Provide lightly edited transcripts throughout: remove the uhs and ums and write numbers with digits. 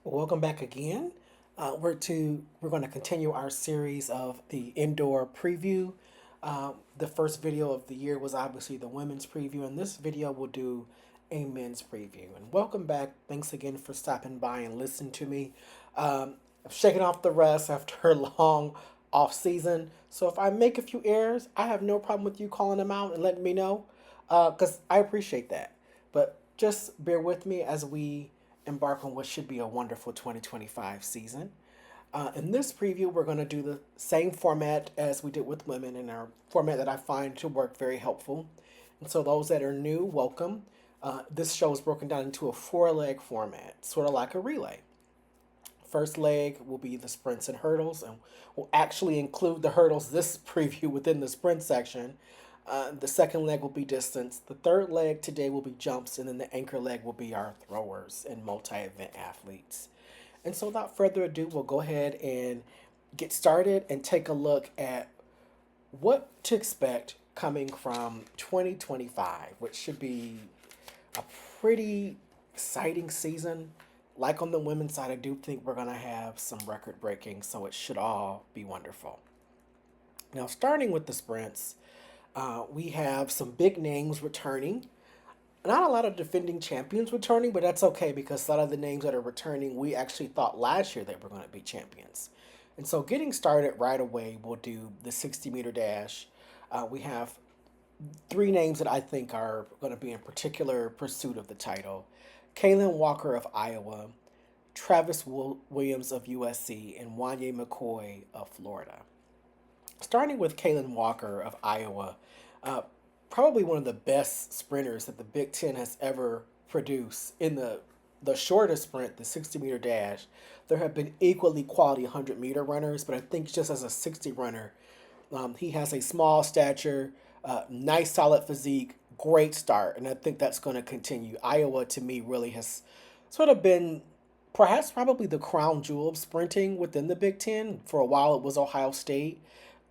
Welcome back again. We're going to continue our series of the indoor preview. The first video of the year was obviously the women's preview, and this video will do a men's preview. And welcome back. Thanks again for stopping by and listening to me. I'm shaking off the rust after a long off season. So if I make a few errors, I have no problem with you calling them out and letting me know, because I appreciate that. But just bear with me as we embark on what should be a wonderful 2025 season. In this preview, we're going to do the same format as we did with women in our format that I find to work very helpful. And so, those that are new, welcome. This show is broken down into a four-leg format, sort of like a relay. First leg will be the sprints and hurdles, and we'll actually include the hurdles this preview within the sprint section. The second leg will be distance. The third leg today will be jumps, and then the anchor leg will be our throwers and multi event athletes. And so, without further ado, we'll go ahead and get started and take a look at what to expect coming from 2025, which should be a pretty exciting season. Like on the women's side, I do think we're going to have some record breaking, so it should all be wonderful. Now, starting with the sprints, we have some big names returning. Not a lot of defending champions returning, but that's okay because a lot of the names that are returning, we actually thought last year they were going to be champions. And so, getting started right away, we'll do the 60-meter dash. We have three names that I think are going to be in particular pursuit of the title: Kaylin Walker of Iowa, Travis Williams of USC, and Wanye McCoy of Florida. Starting with Kaylin Walker of Iowa, uh, probably one of the best sprinters that the Big Ten has ever produced in the shortest sprint, the 60-meter dash. There have been equally quality 100-meter runners, but I think just as a 60 runner, he has a small stature, nice solid physique, great start, and I think that's going to continue. Iowa, to me, really has sort of been perhaps probably the crown jewel of sprinting within the Big Ten. For a while, it was Ohio State.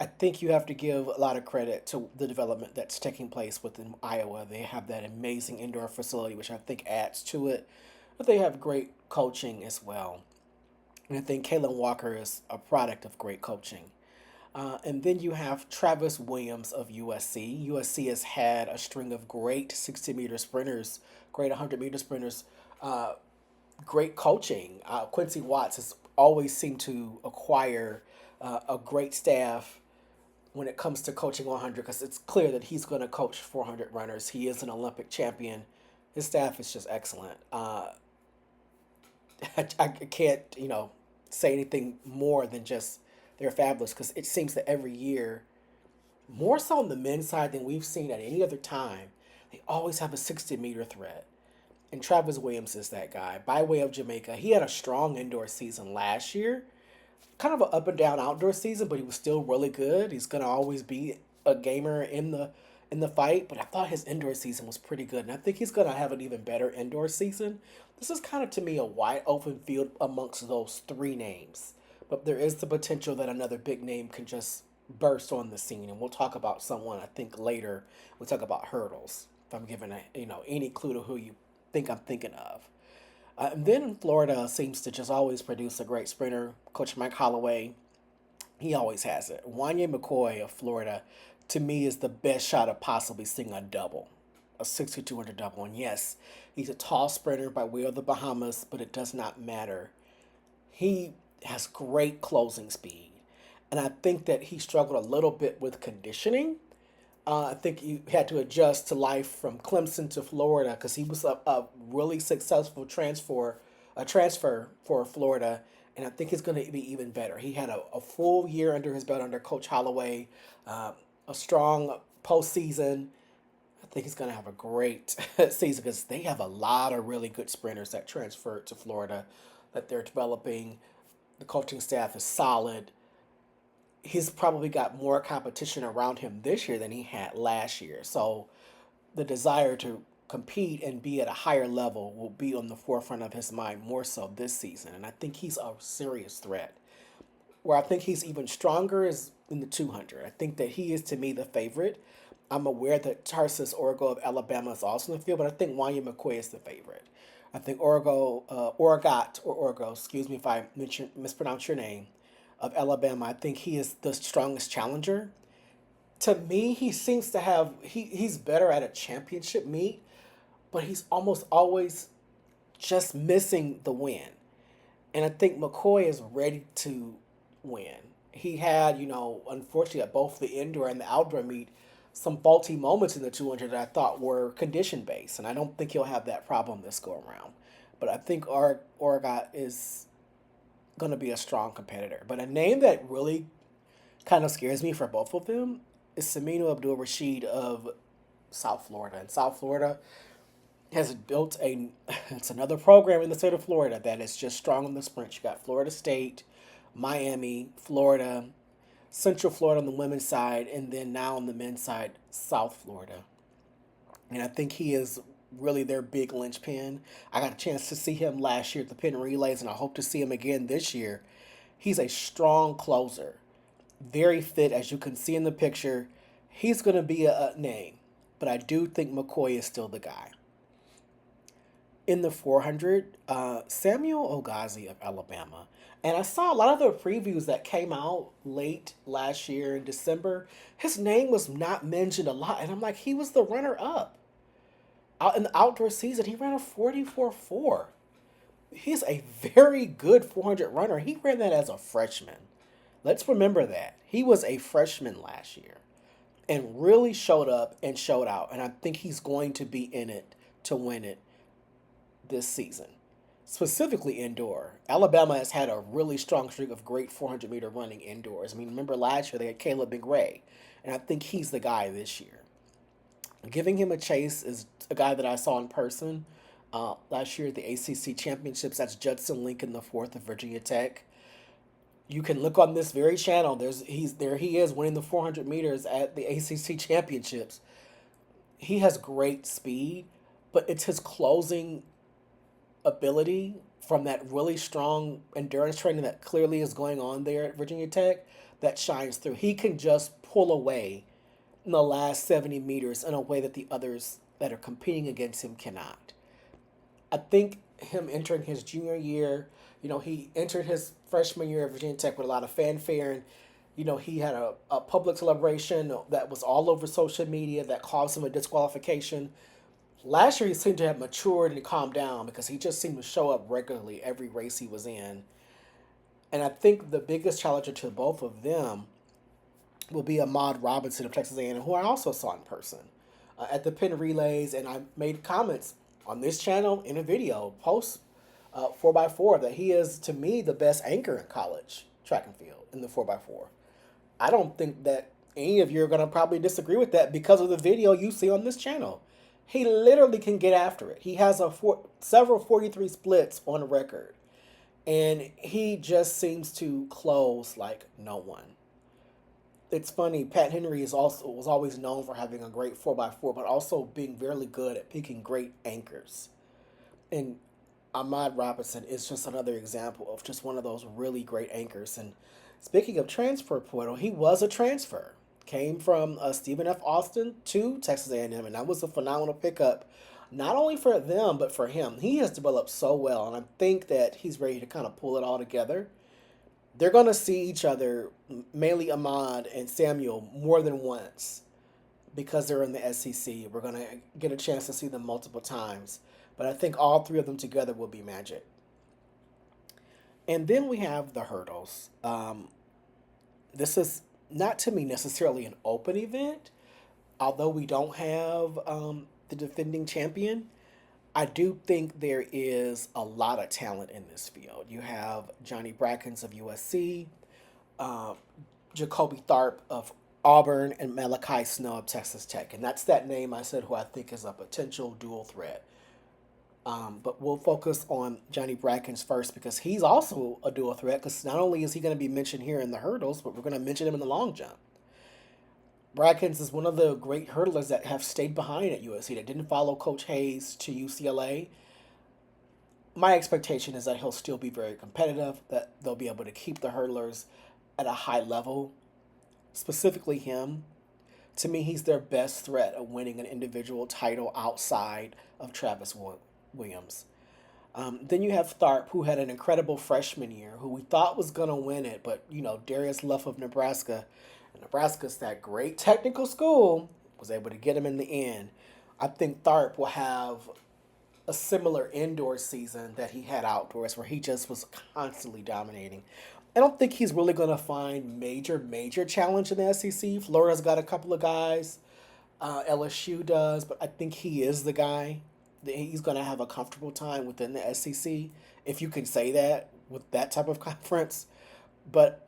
I think you have to give a lot of credit to the development that's taking place within Iowa. They have that amazing indoor facility, which I think adds to it, but they have great coaching as well. And I think Kaylin Walker is a product of great coaching. And then you have Travis Williams of USC. USC has had a string of great 60-meter sprinters, great 100-meter sprinters, uh, great coaching. Quincy Watts has always seemed to acquire a great staff when it comes to coaching 100 because it's clear that he's going to coach 400 runners. He is an Olympic champion. His staff is just excellent. I can't, say anything more than just they're fabulous because it seems that every year, more so on the men's side than we've seen at any other time, they always have a 60-meter threat. And Travis Williams is that guy. By way of Jamaica, he had a strong indoor season last year, kind of an up and down outdoor season, but he was still really good. He's gonna always be a gamer in the fight, but I thought his indoor season was pretty good, and I think he's gonna have an even better indoor season. This is kind of to me a wide open field amongst those three names, but there is the potential that another big name can just burst on the scene, and we'll talk about someone I think later. We'll talk about hurdles. If I'm giving any clue to who you think I'm thinking of. And then Florida seems to just always produce a great sprinter. Coach Mike Holloway, he always has it. Wanye McCoy of Florida, to me, is the best shot of possibly seeing a double, a 6,200 double. And yes, he's a tall sprinter by way of the Bahamas, but it does not matter. He has great closing speed. And I think that he struggled a little bit with conditioning. I think he had to adjust to life from Clemson to Florida because he was a really successful transfer for Florida, and I think he's going to be even better. He had a full year under his belt under Coach Holloway, a strong postseason. I think he's going to have a great season because they have a lot of really good sprinters that transferred to Florida that they're developing. The coaching staff is solid. He's probably got more competition around him this year than he had last year. So the desire to compete and be at a higher level will be on the forefront of his mind more so this season. And I think he's a serious threat. Where I think he's even stronger is in the 200. I think that he is to me the favorite. I'm aware that Tarsus Orgo of Alabama is also in the field, but I think Wanya McCoy is the favorite. I think Oregot or Orgo, excuse me if I mispronounce your name, of Alabama. I think he is the strongest challenger. To me, he seems to have he's better at a championship meet, but he's almost always just missing the win. And I think McCoy is ready to win. He had, unfortunately, at both the indoor and the outdoor meet, some faulty moments in the 200 that I thought were condition based, and I don't think he'll have that problem this go around. But I think Oregon is going to be a strong competitor. But a name that really kind of scares me for both of them is Saminu Abdul Rashid of South Florida. And South Florida has built it's another program in the state of Florida that is just strong in the sprint. You got Florida State, Miami, Florida, Central Florida on the women's side, and then now on the men's side, South Florida. And I think he is really their big linchpin. I got a chance to see him last year at the Penn Relays, and I hope to see him again this year. He's a strong closer, very fit, as you can see in the picture. He's going to be a name, but I do think McCoy is still the guy. In the 400, Samuel Ogazi of Alabama. And I saw a lot of the previews that came out late last year in December. His name was not mentioned a lot. And I'm like, he was the runner up. Out in the outdoor season, he ran a 44.4. He's a very good 400 runner. He ran that as a freshman. Let's remember that. He was a freshman last year and really showed up and showed out. And I think he's going to be in it to win it this season, specifically indoor. Alabama has had a really strong streak of great 400-meter running indoors. I mean, remember last year they had Caleb McRae, and I think he's the guy this year. Giving him a chase is a guy that I saw in person last year at the ACC Championships. That's Judson Lincoln the fourth of Virginia Tech. You can look on this very channel. He is winning the 400 meters at the ACC Championships. He has great speed, but it's his closing ability from that really strong endurance training that clearly is going on there at Virginia Tech that shines through. He can just pull away in the last 70 meters in a way that the others that are competing against him cannot. I think him entering his junior year, he entered his freshman year at Virginia Tech with a lot of fanfare, and he had a public celebration that was all over social media that caused him a disqualification. Last year, he seemed to have matured and calmed down because he just seemed to show up regularly every race he was in. And I think the biggest challenger to both of them will be Ahmad Robinson of Texas A&M, who I also saw in person at the Penn Relays. And I made comments on this channel in a video, post 4x4, that he is, to me, the best anchor in college track and field in the 4x4. I don't think that any of you are going to probably disagree with that because of the video you see on this channel. He literally can get after it. He has several 43 splits on record. And he just seems to close like no one. It's funny, Pat Henry was always known for having a great 4x4, but also being really good at picking great anchors. And Ahmad Robinson is just another example of just one of those really great anchors. And speaking of transfer portal, he was a transfer. Came from Stephen F. Austin to Texas A&M, and that was a phenomenal pickup, not only for them, but for him. He has developed so well, and I think that he's ready to kind of pull it all together. They're going to see each other, mainly Ahmad and Samuel, more than once because they're in the SEC. We're going to get a chance to see them multiple times, but I think all three of them together will be magic. And then we have the hurdles. This is not to me necessarily an open event, although we don't have the defending champion. I do think there is a lot of talent in this field. You have Johnny Brackens of USC, Jacoby Tharp of Auburn, and Malachi Snow of Texas Tech. And that's that name I said who I think is a potential dual threat. But we'll focus on Johnny Brackens first because he's also a dual threat because not only is he going to be mentioned here in the hurdles, but we're going to mention him in the long jump. Brackens is one of the great hurdlers that have stayed behind at USC, that didn't follow Coach Hayes to UCLA. My expectation is that he'll still be very competitive, that they'll be able to keep the hurdlers at a high level, specifically him. To me, he's their best threat of winning an individual title outside of Travis Williams. Then you have Tharp, who had an incredible freshman year, who we thought was going to win it, but Darius Luff of Nebraska, and Nebraska's that great technical school, was able to get him in the end. I think Tharp will have a similar indoor season that he had outdoors, where he just was constantly dominating. I don't think he's really going to find major challenge in the SEC. Florida's got a couple of guys. LSU does, but I think he is the guy. He's going to have a comfortable time within the SEC, if you can say that with that type of conference. But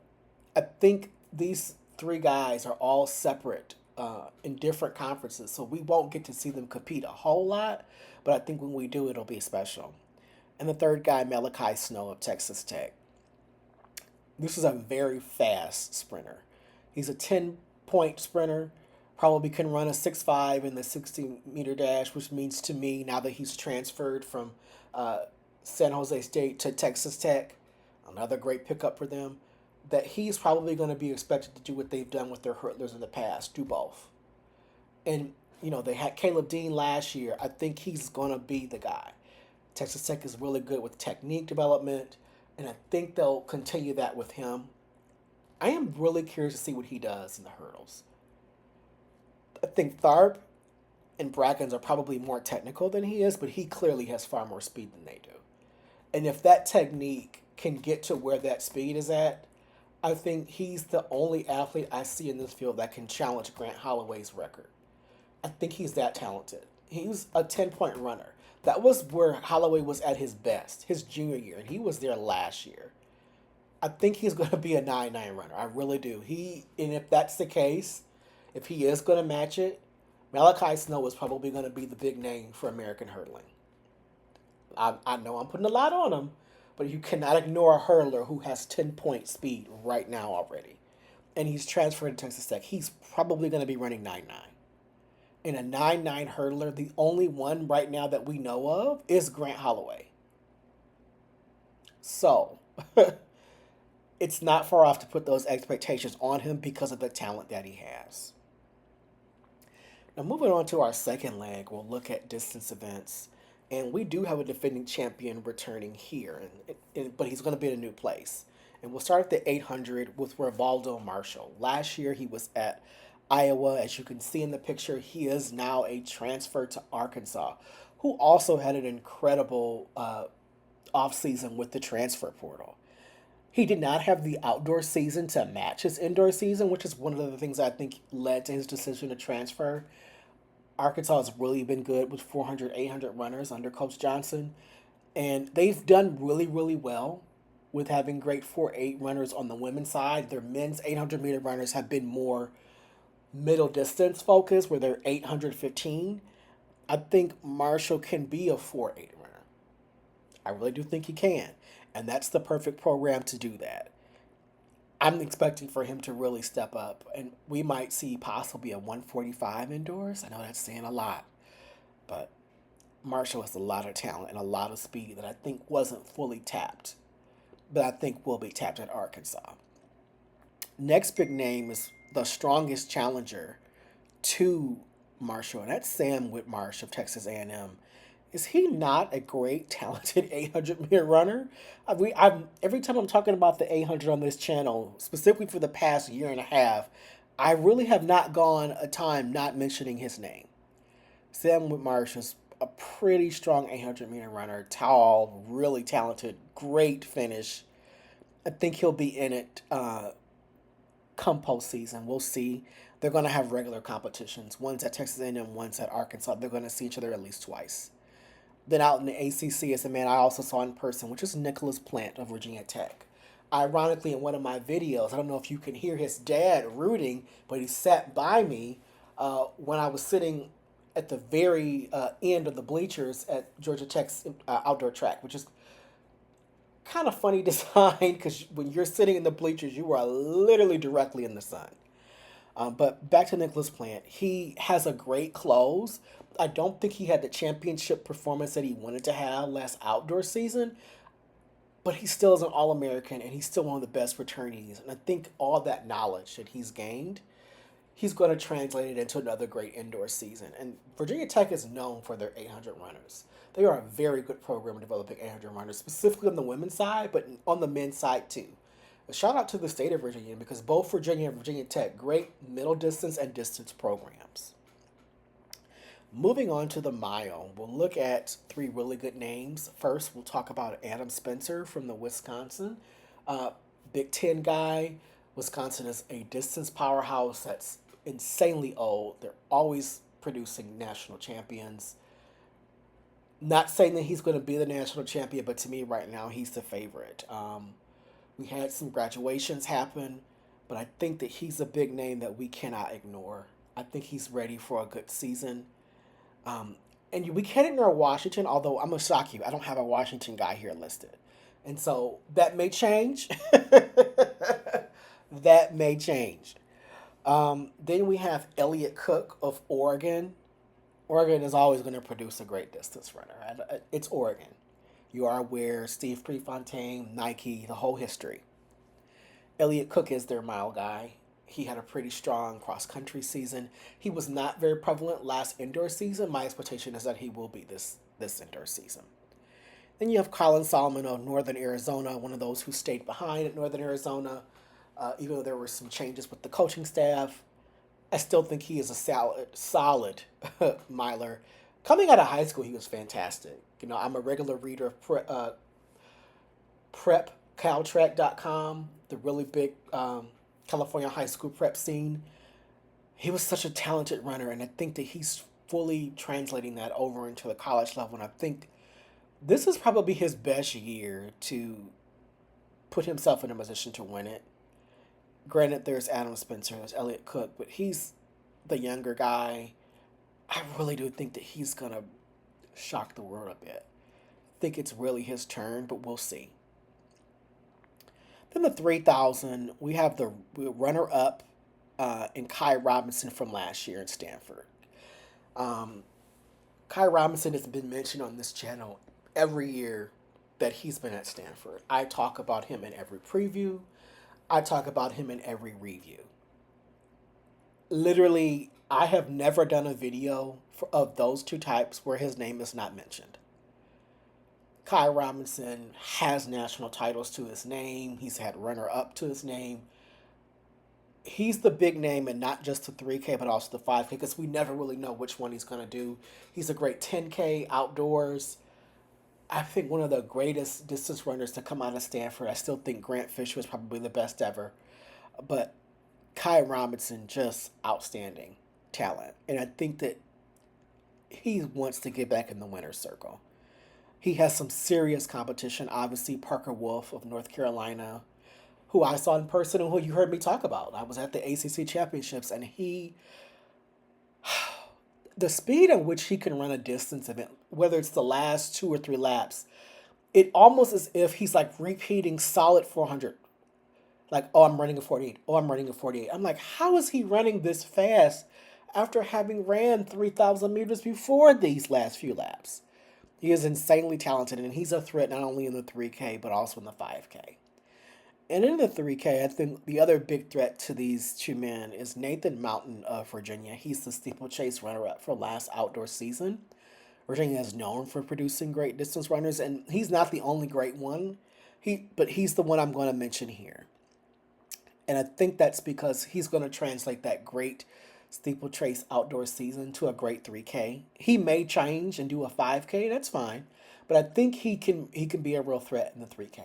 I think these three guys are all separate in different conferences, so we won't get to see them compete a whole lot. But I think when we do, it'll be special. And the third guy, Malachi Snow of Texas Tech. This is a very fast sprinter. He's a 10-point sprinter. Probably can run a 6.5 in the 60-meter dash, which means to me, now that he's transferred from uh, San Jose State to Texas Tech, another great pickup for them, that he's probably going to be expected to do what they've done with their hurdlers in the past, do both. And, they had Caleb Dean last year. I think he's going to be the guy. Texas Tech is really good with technique development, and I think they'll continue that with him. I am really curious to see what he does in the hurdles. I think Tharp and Brackens are probably more technical than he is, but he clearly has far more speed than they do. And if that technique can get to where that speed is at, I think he's the only athlete I see in this field that can challenge Grant Holloway's record. I think he's that talented. He's a 10-point runner. That was where Holloway was at his best, his junior year, and he was there last year. I think he's going to be a 9.9 runner. I really do. And if that's the case, if he is going to match it, Malachi Snow is probably going to be the big name for American hurdling. I know I'm putting a lot on him, but you cannot ignore a hurdler who has 10-point speed right now already. And he's transferred to Texas Tech. He's probably going to be running 9.9. And a 9.9 hurdler, the only one right now that we know of is Grant Holloway. So, it's not far off to put those expectations on him because of the talent that he has. Now, moving on to our second leg, we'll look at distance events. And we do have a defending champion returning here, but he's going to be in a new place. And we'll start at the 800 with Rivaldo Marshall. Last year, he was at Iowa. As you can see in the picture, he is now a transfer to Arkansas, who also had an incredible offseason with the transfer portal. He did not have the outdoor season to match his indoor season, which is one of the things I think led to his decision to transfer. Arkansas has really been good with 400, 800 runners under Coach Johnson. And they've done really well with having great 4.8 runners on the women's side. Their men's 800-meter runners have been more middle distance focused, where they're 815. I think Marshall can be a 4.8 runner. I really do think he can. And that's the perfect program to do that. I'm expecting for him to really step up, and we might see possibly a 145 indoors. I know that's saying a lot, but Marshall has a lot of talent and a lot of speed that I think wasn't fully tapped, but I think will be tapped at Arkansas. Next big name is the strongest challenger to Marshall, and that's Sam Whitmarsh of Texas A&M. Is he not a great, talented 800-meter runner? Every time I'm talking about the 800 on this channel, specifically for the past year and a half, I really have not gone a time not mentioning his name. Sam Whitmarsh is a pretty strong 800-meter runner, tall, really talented, great finish. I think he'll be in it come postseason. We'll see. They're going to have regular competitions. One's at Texas A&M, one's at Arkansas. They're going to see each other at least twice. Then out in the ACC is a man I also saw in person, which is Nicholas Plant of Virginia Tech. Ironically, in one of my videos, I don't know if you can hear his dad rooting, but he sat by me when I was sitting at the very end of the bleachers at Georgia Tech's outdoor track, which is kind of funny design because when you're sitting in the bleachers, you are literally directly in the sun. But back to Nicholas Plant. He has a great close. I don't think he had the championship performance that he wanted to have last outdoor season, but he still is an All-American, and he's still one of the best returnees. And I think all that knowledge that he's gained he's going to translate it into another great indoor season. And Virginia Tech is known for their 800 runners. They are a very good program developing 800 runners, specifically on the women's side, but on the men's side too. A shout out to the state of Virginia because both Virginia and Virginia Tech, great middle distance and distance programs. Moving on to the mile, we'll look at three really good names. First, we'll talk about Adam Spencer from the Wisconsin. Uh, Big Ten guy. Wisconsin is a distance powerhouse that's insanely old. They're always producing national champions. Not saying that he's going to be the national champion, but to me right now, he's the favorite. We had some graduations happen, but I think that he's a big name that we cannot ignore. I think he's ready for a good season. Um, and we can't ignore Washington, although I'm going to shock you. I don't have a Washington guy here listed. And so that may change. That may change. Then we have Elliott Cook of Oregon. Oregon is always going to produce a great distance runner. It's Oregon. You are aware, Steve Prefontaine, Nike, the whole history. Elliott Cook is their mile guy. He had a pretty strong cross country season. He was not very prevalent last indoor season. My expectation is that he will be this indoor season. Then you have Colin Solomon of Northern Arizona, one of those who stayed behind at Northern Arizona. Even though there were some changes with the coaching staff, I still think he is a solid miler. Coming out of high school, he was fantastic. You know, I'm a regular reader of prepcaltrack.com, the really big California high school prep scene. He was such a talented runner, and I think that he's fully translating that over into the college level. And I think this is probably his best year to put himself in a position to win it. Granted, there's Adam Spencer, there's Elliott Cook, but he's the younger guy. I really do think that he's going to shock the world a bit. I think it's really his turn, but we'll see. Then the 3,000, we have the runner-up in Kai Robinson from last year in Stanford. Kai Robinson has been mentioned on this channel every year that he's been at Stanford. I talk about him in every preview. I talk about him in every review. Literally, I have never done a video of those two types where his name is not mentioned. Kai Robinson has national titles to his name. He's had runner-up to his name. He's the big name, and not just the 3K, but also the 5K, because we never really know which one he's going to do. He's a great 10K outdoors. I think one of the greatest distance runners to come out of Stanford. I still think Grant Fisher is probably the best ever. But Kai Robinson, just outstanding talent. And I think that he wants to get back in the winner's circle. He has some serious competition. Obviously, Parker Wolf of North Carolina, who I saw in person and who you heard me talk about. I was at the ACC Championships, and the speed at which he can run a distance event, whether it's the last 2 or 3 laps, it almost as if he's like repeating solid 400. Like, oh, I'm running a 48. Oh, I'm running a 48. I'm like, how is he running this fast after having ran 3,000 meters before these last few laps? He is insanely talented, and he's a threat not only in the 3K, but also in the 5K. And in the 3K, I think the other big threat to these two men is Nathan Mountain of Virginia. He's the steeplechase runner-up for last outdoor season. Virginia is known for producing great distance runners, and he's not the only great one. But he's the one I'm going to mention here. And I think that's because he's going to translate that great steeplechase outdoor season to a great 3K. He may change and do a 5K, that's fine. But I think he can be a real threat in the 3K.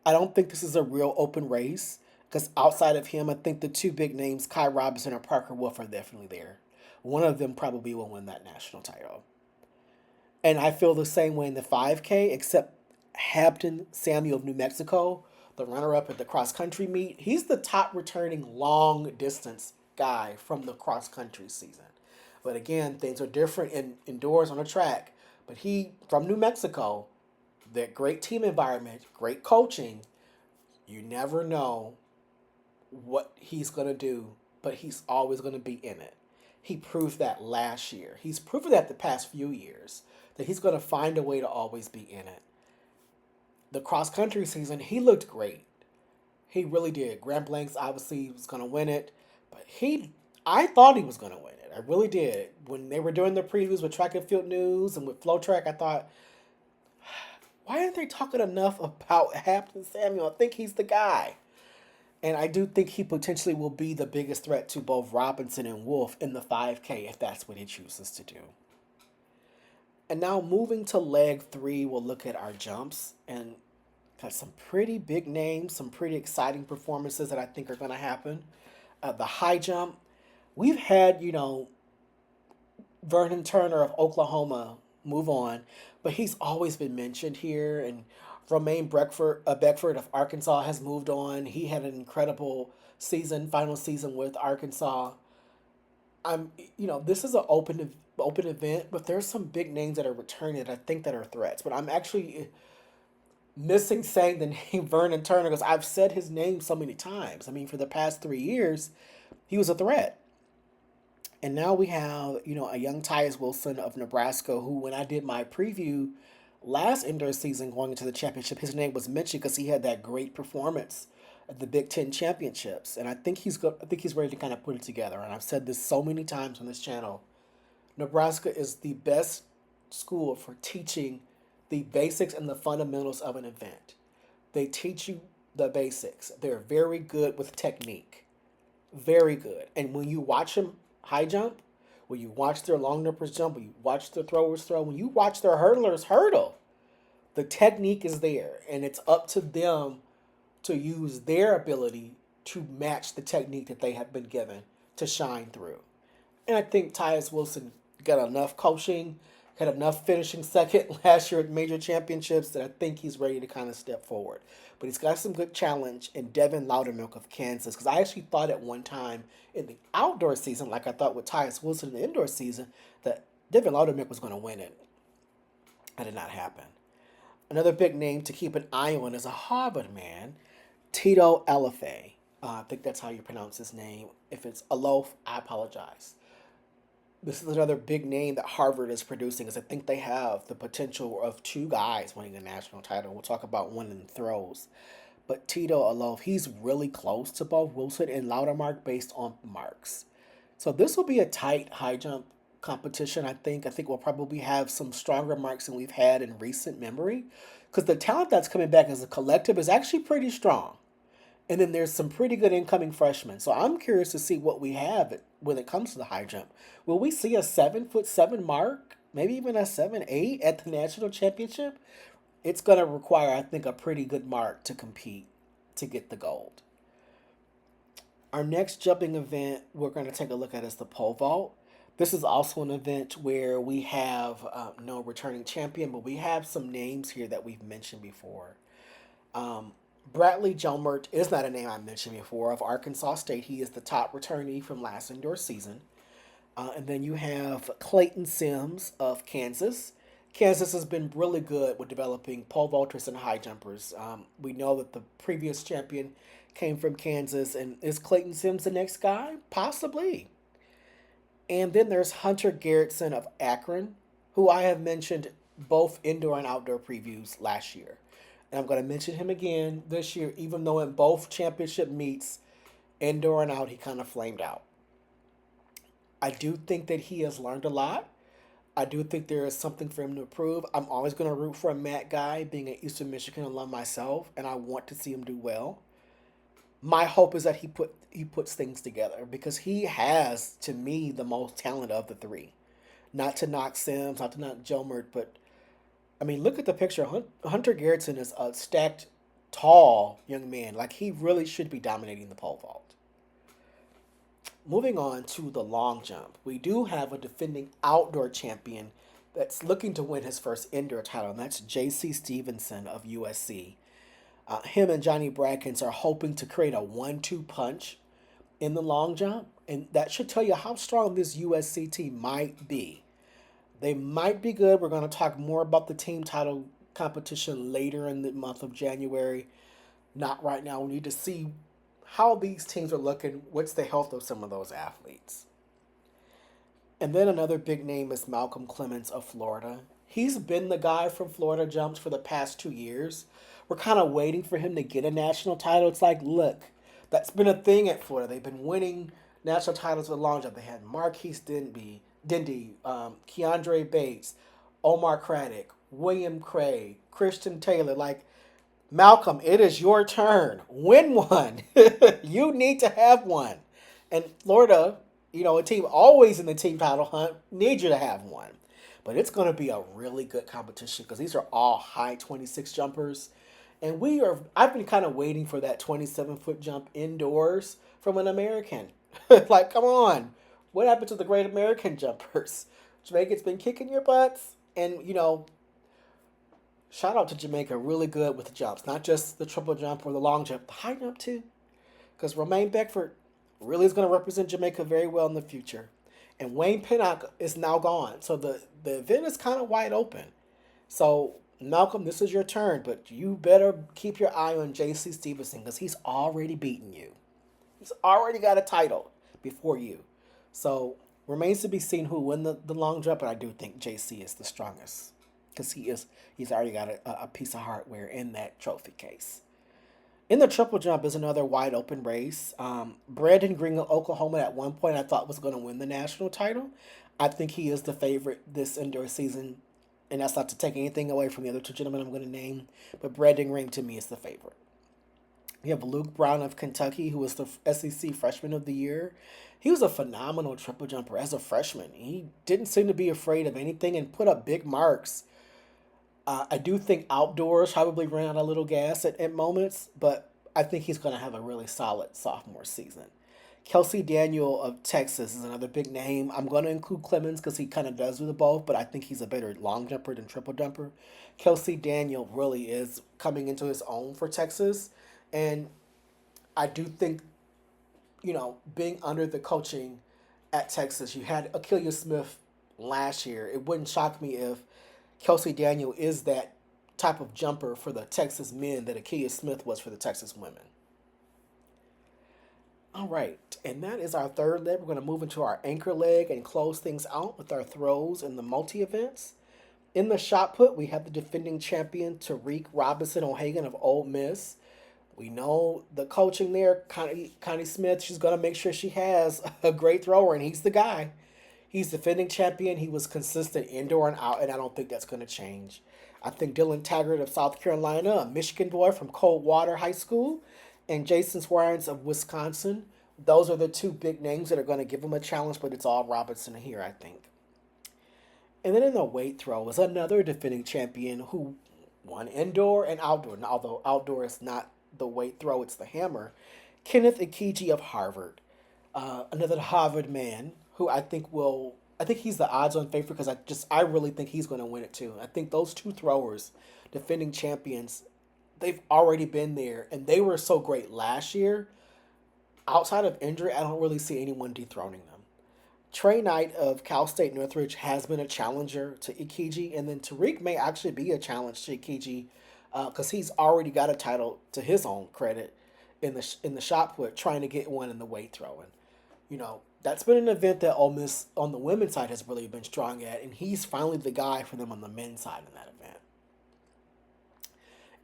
I don't think this is a real open race because outside of him, I think the two big names, Kai Robinson and Parker Wolf, are definitely there. One of them probably will win that national title. And I feel the same way in the 5K, except Hampton Samuel of New Mexico, the runner-up at the cross-country meet. He's the top returning long-distance guy from the cross-country season. But again, things are different indoors on a track. But he, from New Mexico, that great team environment, great coaching, you never know what he's going to do, but he's always going to be in it. He proved that last year. He's proven that the past few years, that he's going to find a way to always be in it. The cross-country season, he looked great. He really did. Grant Blanks obviously was going to win it, but he I thought he was going to win it. I really did. When they were doing the previews with Track and Field News and with Flow Track, I thought, why aren't they talking enough about Hampton Samuel? I think he's the guy. And I do think he potentially will be the biggest threat to both Robinson and Wolf in the 5K if that's what he chooses to do. And now moving to leg three, we'll look at our jumps and got some pretty big names, some pretty exciting performances that I think are going to happen. The high jump, we've had, Vernon Turner of Oklahoma move on, but he's always been mentioned here. And Beckford of Arkansas has moved on. He had an incredible final season with Arkansas. This is an open event, but there's some big names that are returning that I think that are threats. But I'm actually missing saying the name Vernon Turner because I've said his name so many times. I mean, for the past 3 years, he was a threat. And now we have, a young Tyus Wilson of Nebraska who, when I did my preview last indoor season going into the championship, his name was mentioned because he had that great performance at the Big Ten championships. And I think I think he's ready to kind of put it together. And I've said this so many times on this channel. Nebraska is the best school for teaching the basics and the fundamentals of an event. They teach you the basics. They're very good with technique. Very good. And when you watch them high jump, when you watch their long jumpers jump, when you watch their throwers throw, when you watch their hurdlers hurdle, the technique is there. And it's up to them to use their ability to match the technique that they have been given to shine through. And I think Tyus Wilson got enough coaching, had enough finishing second last year at major championships that I think he's ready to kind of step forward. But he's got some good challenge in Devin Loudermilk of Kansas, because I actually thought at one time in the outdoor season, like I thought with Tyus Wilson in the indoor season, that Devin Loudermilk was going to win it. That did not happen. Another big name to keep an eye on is a Harvard man, Tito Elefe. I think that's how you pronounce his name. If it's Alof, I apologize. This is another big name that Harvard is producing, because I think they have the potential of two guys winning a national title. We'll talk about one in the throws. But Tito Alof, he's really close to both Wilson and Loudermark based on marks. So this will be a tight high jump competition, I think. I think we'll probably have some stronger marks than we've had in recent memory, because the talent that's coming back as a collective is actually pretty strong. And then there's some pretty good incoming freshmen. So I'm curious to see what we have when it comes to the high jump. Will we see a 7'7" mark? Maybe even a 7'8" at the national championship? It's going to require, I think, a pretty good mark to compete to get the gold. Our next jumping event we're going to take a look at is the pole vault. This is also an event where we have no returning champion, but we have some names here that we've mentioned before. Bradley Jomert is not a name I mentioned before, of Arkansas State. He is the top returnee from last indoor season. And then you have Clayton Sims of Kansas. Kansas has been really good with developing pole vaulters and high jumpers. We know that the previous champion came from Kansas. And is Clayton Sims the next guy? Possibly. And then there's Hunter Garrettson of Akron, who I have mentioned both indoor and outdoor previews last year. And I'm going to mention him again this year, even though in both championship meets, indoor and out, he kind of flamed out. I do think that he has learned a lot. I do think there is something for him to improve. I'm always going to root for a Matt guy, being an Eastern Michigan alum myself, and I want to see him do well. My hope is that he puts things together, because he has, to me, the most talent of the three. Not to knock Sims, not to knock Jomert, but I mean, look at the picture. Hunter Garrettson is a stacked, tall young man. Like, he really should be dominating the pole vault. Moving on to the long jump. We do have a defending outdoor champion that's looking to win his first indoor title, and that's J.C. Stevenson of USC. Him and Johnny Brackens are hoping to create a 1-2 punch in the long jump, and that should tell you how strong this USC team might be. They might be good. We're going to talk more about the team title competition later in the month of January. Not right now. We need to see how these teams are looking. What's the health of some of those athletes? And then another big name is Malcolm Clemens of Florida. He's been the guy from Florida jumps for the past 2 years. We're kind of waiting for him to get a national title. It's like, look, that's been a thing at Florida. They've been winning national titles for the long jump. They had Marquise Dindy, Keandre Bates, Omar Craddock, William Craig, Christian Taylor. Like, Malcolm, it is your turn. Win one. You need to have one. And Florida, a team always in the team title hunt, needs you to have one. But it's going to be a really good competition because these are all high 26 jumpers. And I've been kind of waiting for that 27-foot jump indoors from an American. Like, come on. What happened to the great American jumpers? Jamaica's been kicking your butts. And, shout out to Jamaica, really good with the jumps, not just the triple jump or the long jump, the high jump too. Because Romaine Beckford really is going to represent Jamaica very well in the future. And Wayne Pinnock is now gone. So the event is kind of wide open. So, Malcolm, this is your turn, but you better keep your eye on J.C. Stevenson because he's already beaten you. He's already got a title before you. So, remains to be seen who win the long jump, but I do think J.C. is the strongest because he's already got a piece of hardware in that trophy case. In the triple jump is another wide open race. Brandon Green of Oklahoma at one point I thought was going to win the national title. I think he is the favorite this indoor season, and that's not to take anything away from the other two gentlemen I'm going to name, but Brandon Green to me is the favorite. We have Luke Brown of Kentucky, who was the SEC Freshman of the Year. He was a phenomenal triple jumper as a freshman. He didn't seem to be afraid of anything and put up big marks. I do think outdoors probably ran out a little gas at moments, but I think he's going to have a really solid sophomore season. Kelsey Daniel of Texas is another big name. I'm going to include Clemens because he kind of does do the both, but I think he's a better long jumper than triple jumper. Kelsey Daniel really is coming into his own for Texas, and I do think, being under the coaching at Texas, you had Achilles Smith last year. It wouldn't shock me if Kelsey Daniel is that type of jumper for the Texas men that Akia Smith was for the Texas women. All right, and that is our third leg. We're going to move into our anchor leg and close things out with our throws and the multi events. In the shot put, we have the defending champion Tariq Robinson O'Hagan of Ole Miss. We know the coaching there, Connie Smith. She's going to make sure she has a great thrower, and he's the guy. He's defending champion. He was consistent indoor and out, and I don't think that's going to change. I think Dylan Taggart of South Carolina, a Michigan boy from Coldwater High School, and Jason Swarns of Wisconsin. Those are the two big names that are going to give him a challenge, but it's all Robinson here, I think. And then in the weight throw is another defending champion who won indoor and outdoor. Now, although outdoor is not the weight throw, it's the hammer. Kenneth Ikiji of Harvard, another Harvard man who I think he's the odds-on favorite because I really think he's going to win it too. I think those two throwers, defending champions, they've already been there, and they were so great last year. Outside of injury, I don't really see anyone dethroning them. Trey Knight of Cal State Northridge has been a challenger to Ikiji, and then Tariq may actually be a challenge to Ikiji because he's already got a title to his own credit in the shot put, trying to get one in the weight throwing. That's been an event that Ole Miss on the women's side has really been strong at, and he's finally the guy for them on the men's side in that event.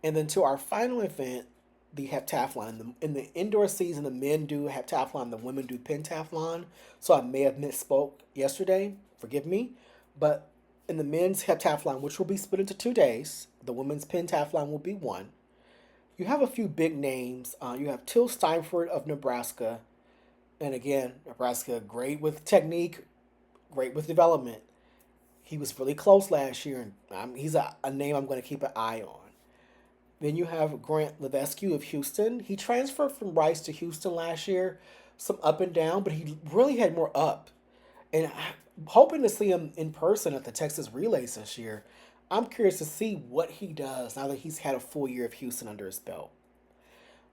And then to our final event, the heptathlon. In the indoor season, the men do heptathlon, the women do pentathlon. So I may have misspoke yesterday. Forgive me. But in the men's heptathlon, which will be split into 2 days, the women's pentathlon will be one. You have a few big names. You have Till Steinford of Nebraska. And again, Nebraska, great with technique, great with development. He was really close last year, and he's a name I'm going to keep an eye on. Then you have Grant Levesque of Houston. He transferred from Rice to Houston last year, some up and down, but he really had more up. And I'm hoping to see him in person at the Texas Relays this year. I'm curious to see what he does now that he's had a full year of Houston under his belt.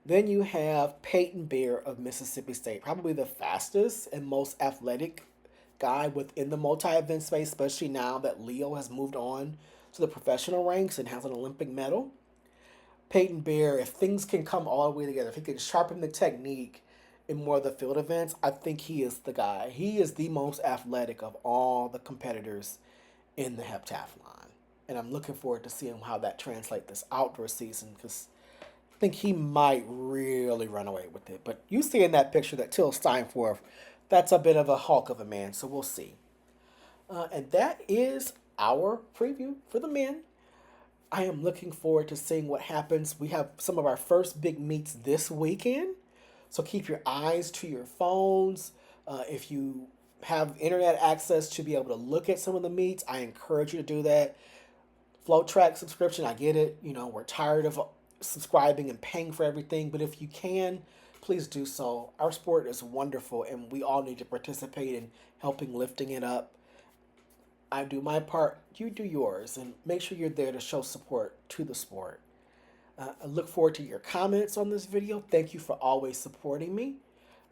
Then you have Peyton Bear of Mississippi State, probably the fastest and most athletic guy within the multi-event space, especially now that Leo has moved on to the professional ranks and has an Olympic medal. Peyton Bear, if things can come all the way together, if he can sharpen the technique in more of the field events, I think he is the guy. He is the most athletic of all the competitors in the heptathlon. And I'm looking forward to seeing how that translates this outdoor season because I think he might really run away with it. But you see in that picture that Till Steinford, That's a bit of a hulk of a man, so we'll see. And that is our preview for the men. I am looking forward to seeing what happens. We have some of our first big meets this weekend, so keep your eyes to your phones. If you have internet access to be able to look at some of the meets, I encourage you to do that. Flow track subscription, I get it. You know, we're tired of subscribing and paying for everything, but if you can, please do so. Our sport is wonderful, and we all need to participate in helping lifting it up. I do my part, you do yours, and make sure you're there to show support to the sport. I look forward to your comments on this video. Thank you for always supporting me.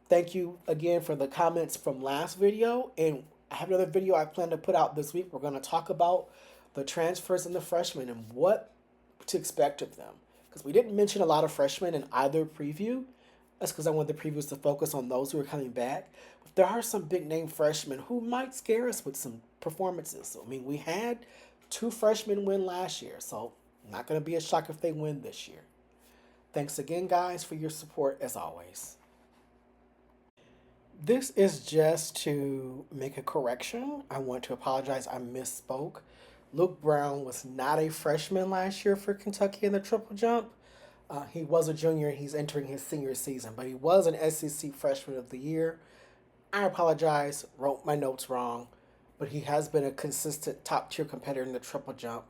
Thank you again for the comments from last video. And I have another video I plan to put out this week. We're going to talk about the transfers and the freshmen and what to expect of them. Because we didn't mention a lot of freshmen in either preview. That's because I want the previews to focus on those who are coming back. But there are some big name freshmen who might scare us with some performances. I mean, we had 2 freshmen win last year, so not going to be a shock if they win this year. Thanks again, guys, for your support as always. This is just to make a correction. I want to apologize. I misspoke. Luke Brown was not a freshman last year for Kentucky in the triple jump. He was a junior and he's entering his senior season, but he was an SEC Freshman of the Year. I apologize, wrote my notes wrong, but he has been a consistent top tier competitor in the triple jump.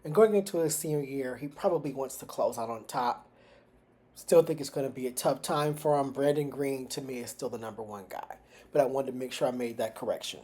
And going into his senior year, he probably wants to close out on top. Still think it's going to be a tough time for him. Brandon Green, to me, is still the #1 guy. But I wanted to make sure I made that correction.